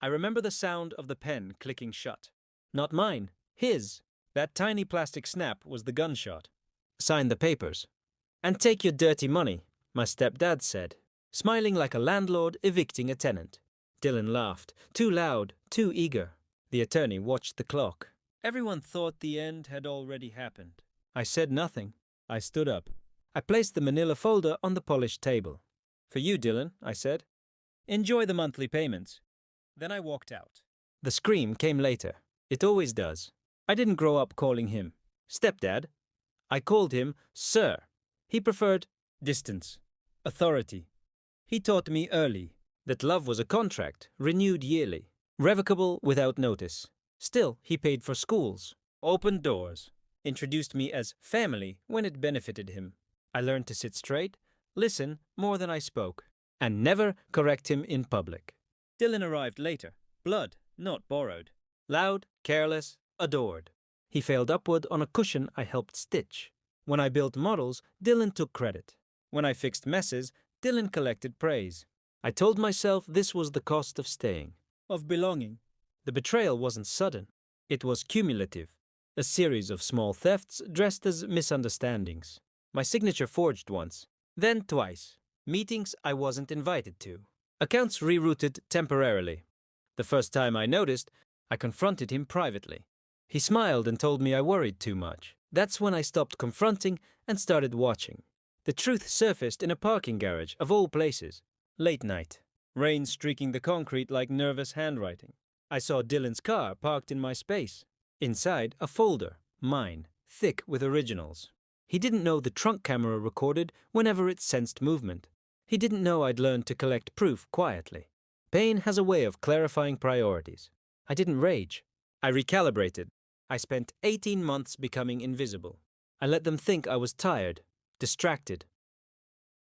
I remember the sound of the pen clicking shut. Not mine, his. That tiny plastic snap was the gunshot. Sign the papers. And take your dirty money, my stepdad said, smiling like a landlord evicting a tenant. Dylan laughed, too loud, too eager. The attorney watched the clock. Everyone thought the end had already happened. I said nothing. I stood up. I placed the manila folder on the polished table. For you, Dylan, I said. Enjoy the monthly payments. Then I walked out. The scream came later. It always does. I didn't grow up calling him Stepdad. I called him Sir. He preferred distance, authority. He taught me early that love was a contract, renewed yearly, revocable without notice. Still, he paid for schools, opened doors, introduced me as family when it benefited him. I learned to sit straight, listen more than I spoke, and never correct him in public. Dylan arrived later, blood, not borrowed. Loud, careless, adored. He failed upward on a cushion I helped stitch. When I built models, Dylan took credit. When I fixed messes, Dylan collected praise. I told myself this was the cost of staying, of belonging. The betrayal wasn't sudden. It was cumulative. A series of small thefts dressed as misunderstandings. My signature forged once, then twice. Meetings I wasn't invited to. Accounts rerouted temporarily. The first time I noticed, I confronted him privately. He smiled and told me I worried too much. That's when I stopped confronting and started watching. The truth surfaced in a parking garage, of all places. Late night. Rain streaking the concrete like nervous handwriting. I saw Dylan's car parked in my space. Inside, a folder, mine, thick with originals. He didn't know the trunk camera recorded whenever it sensed movement. He didn't know I'd learned to collect proof quietly. Pain has a way of clarifying priorities. I didn't rage. I recalibrated. I spent 18 months becoming invisible. I let them think I was tired, distracted.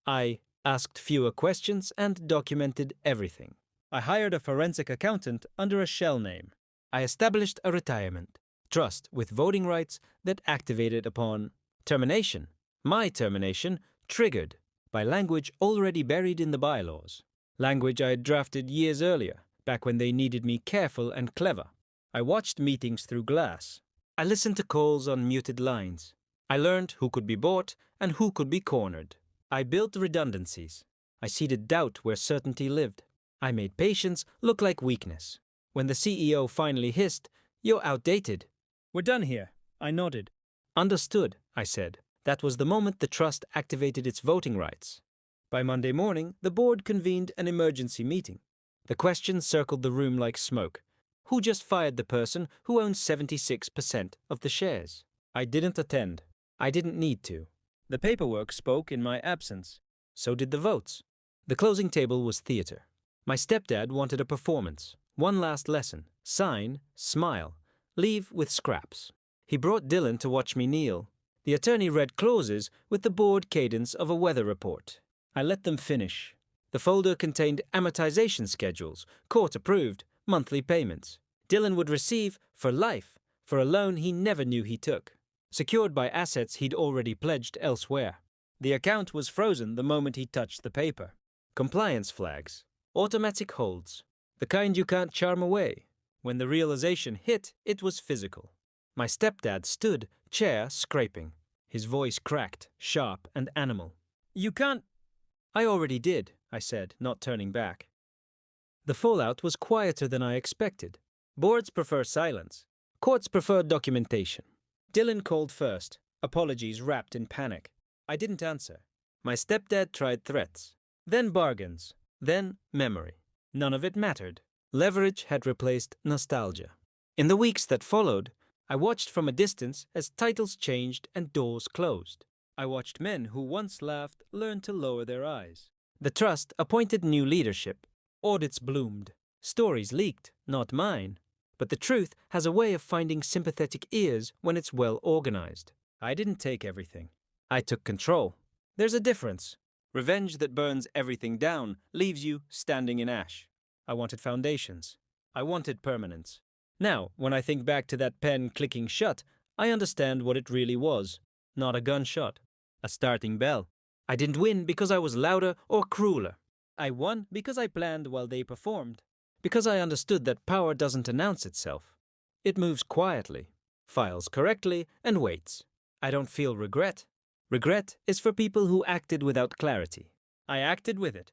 I asked fewer questions and documented everything. I hired a forensic accountant under a shell name. I established a retirement trust with voting rights that activated upon termination. My termination triggered by language already buried in the bylaws. Language I had drafted years earlier, back when they needed me careful and clever. I watched meetings through glass. I listened to calls on muted lines. I learned who could be bought and who could be cornered. I built redundancies. I seeded doubt where certainty lived. I made patience look like weakness. When the CEO finally hissed, "You're outdated." "We're done here," I nodded. "Understood," I said. That was the moment the trust activated its voting rights. By Monday morning, the board convened an emergency meeting. The questions circled the room like smoke. Who just fired the person who owns 76% of the shares? I didn't attend. I didn't need to. The paperwork spoke in my absence. So did the votes. The closing table was theater. My stepdad wanted a performance. One last lesson. Sign, smile, leave with scraps. He brought Dylan to watch me kneel. The attorney read clauses with the bored cadence of a weather report. I let them finish. The folder contained amortization schedules, court-approved, monthly payments. Dylan would receive, for life, for a loan he never knew he took, secured by assets he'd already pledged elsewhere. The account was frozen the moment he touched the paper. Compliance flags. Automatic holds. The kind you can't charm away. When the realization hit, it was physical. My stepdad stood, chair scraping. His voice cracked, sharp and animal. "You can't—" "I already did," I said, not turning back. The fallout was quieter than I expected. Boards prefer silence. Courts prefer documentation. Dylan called first, apologies wrapped in panic. I didn't answer. My stepdad tried threats. Then bargains. Then memory. None of it mattered. Leverage had replaced nostalgia. In the weeks that followed, I watched from a distance as titles changed and doors closed. I watched men who once laughed learn to lower their eyes. The trust appointed new leadership. Audits bloomed. Stories leaked, not mine. But the truth has a way of finding sympathetic ears when it's well organized. I didn't take everything. I took control. There's a difference. Revenge that burns everything down leaves you standing in ash. I wanted foundations. I wanted permanence. Now, when I think back to that pen clicking shut, I understand what it really was. Not a gunshot. A starting bell. I didn't win because I was louder or crueler. I won because I planned while they performed. because I understood that power doesn't announce itself. It moves quietly, files correctly, and waits. I don't feel regret. Regret is for people who acted without clarity. I acted with it.